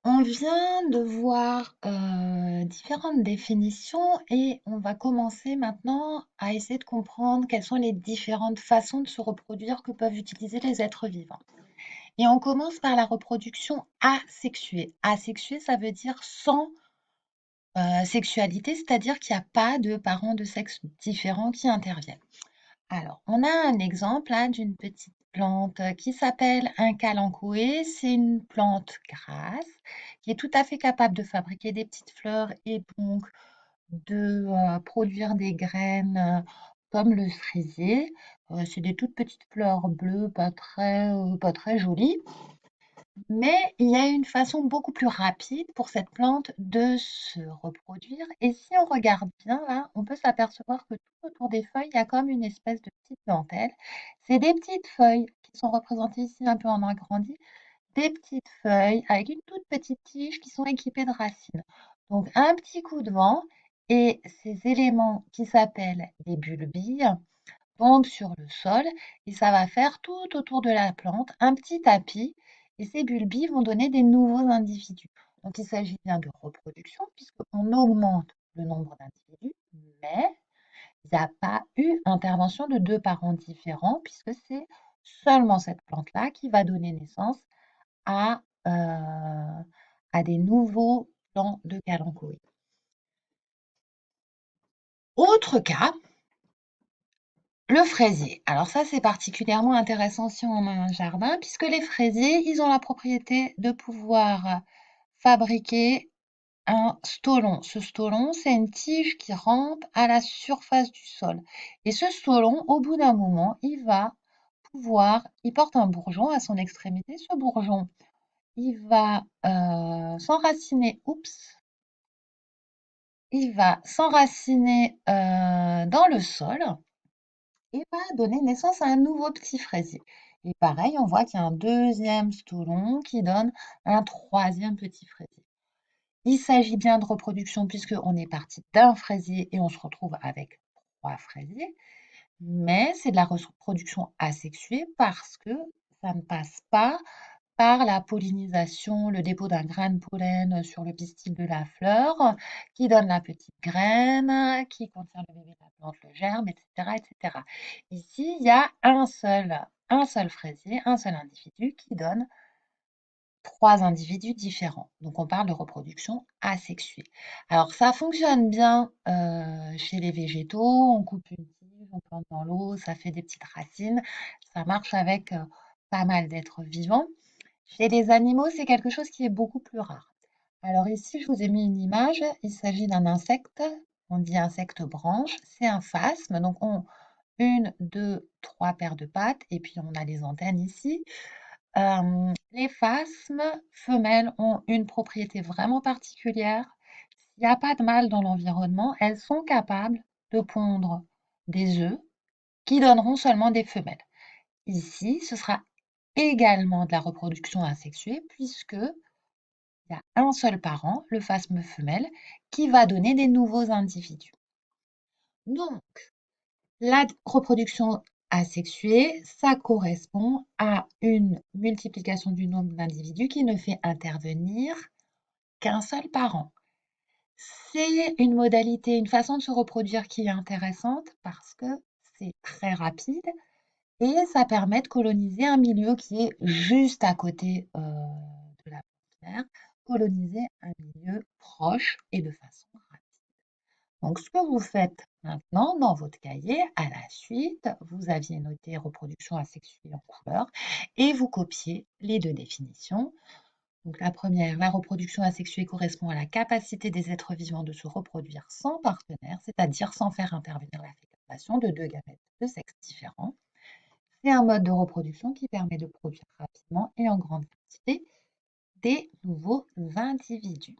On vient de voir différentes définitions et on va commencer maintenant à essayer de comprendre quelles sont les différentes façons de se reproduire que peuvent utiliser les êtres vivants. Et on commence par la reproduction asexuée. Asexuée, ça veut dire sans sexualité, c'est-à-dire qu'il n'y a pas de parents de sexe différents qui interviennent. Alors, on a un exemple là d'une petite plante qui s'appelle un calanchoé. C'est une plante grasse qui est tout à fait capable de fabriquer des petites fleurs et donc de produire des graines comme le cerisier. C'est des toutes petites fleurs bleues, pas très jolies. Mais il y a une façon beaucoup plus rapide pour cette plante de se reproduire. Et si on regarde bien, là, on peut s'apercevoir que tout autour des feuilles, il y a comme une espèce de petite dentelle. C'est des petites feuilles qui sont représentées ici un peu en agrandi, des petites feuilles avec une toute petite tige qui sont équipées de racines. Donc un petit coup de vent et ces éléments qui s'appellent des bulbilles tombent sur le sol et ça va faire tout autour de la plante un petit tapis et ces bulbilles vont donner des nouveaux individus. Donc il s'agit bien de reproduction puisqu'on augmente le nombre d'individus, mais il n'y a pas eu intervention de deux parents différents puisque c'est seulement cette plante-là qui va donner naissance à, à des nouveaux plants de calanchoïdes. Autre cas, le fraisier. Alors ça, c'est particulièrement intéressant si on a un jardin, puisque les fraisiers, ils ont la propriété de pouvoir fabriquer un stolon. Ce stolon, c'est une tige qui rampe à la surface du sol. Et ce stolon, au bout d'un moment, il porte un bourgeon à son extrémité. Ce bourgeon, il va s'enraciner, il va s'enraciner dans le sol et va donner naissance à un nouveau petit fraisier. Et pareil, on voit qu'il y a un deuxième stolon qui donne un troisième petit fraisier. Il s'agit bien de reproduction puisqu'on est parti d'un fraisier et on se retrouve avec trois fraisiers, mais c'est de la reproduction asexuée parce que ça ne passe pas par la pollinisation, le dépôt d'un grain de pollen sur le pistil de la fleur, qui donne la petite graine, qui contient le bébé de la plante, le germe, etc., etc. Ici, il y a un seul fraisier, un seul individu qui donne trois individus différents. Donc, on parle de reproduction asexuée. Alors, ça fonctionne bien chez les végétaux. On coupe une tige, on plante dans l'eau, ça fait des petites racines. Ça marche avec pas mal d'êtres vivants. Chez les animaux, c'est quelque chose qui est beaucoup plus rare. Alors ici, je vous ai mis une image. Il s'agit d'un insecte. On dit insecte branche. C'est un phasme. Donc, une, deux, trois paires de pattes. Et puis, on a les antennes ici. Les phasmes femelles ont une propriété vraiment particulière. S'il n'y a pas de mâle dans l'environnement, elles sont capables de pondre des œufs qui donneront seulement des femelles. Ici, ce sera également de la reproduction asexuée puisque il y a un seul parent, le phasme femelle, qui va donner des nouveaux individus. Donc, la reproduction asexuée, ça correspond à une multiplication du nombre d'individus qui ne fait intervenir qu'un seul parent. C'est une modalité, une façon de se reproduire qui est intéressante parce que c'est très rapide et ça permet de coloniser un milieu qui est juste à côté de la frontière, coloniser un milieu proche et de façon rapide. Donc, ce que vous faites maintenant dans votre cahier, à la suite, vous aviez noté reproduction asexuée en couleur et vous copiez les deux définitions. Donc, la première, la reproduction asexuée correspond à la capacité des êtres vivants de se reproduire sans partenaire, c'est-à-dire sans faire intervenir la fécondation de deux gamètes de sexe différents. C'est un mode de reproduction qui permet de produire rapidement et en grande quantité des nouveaux individus.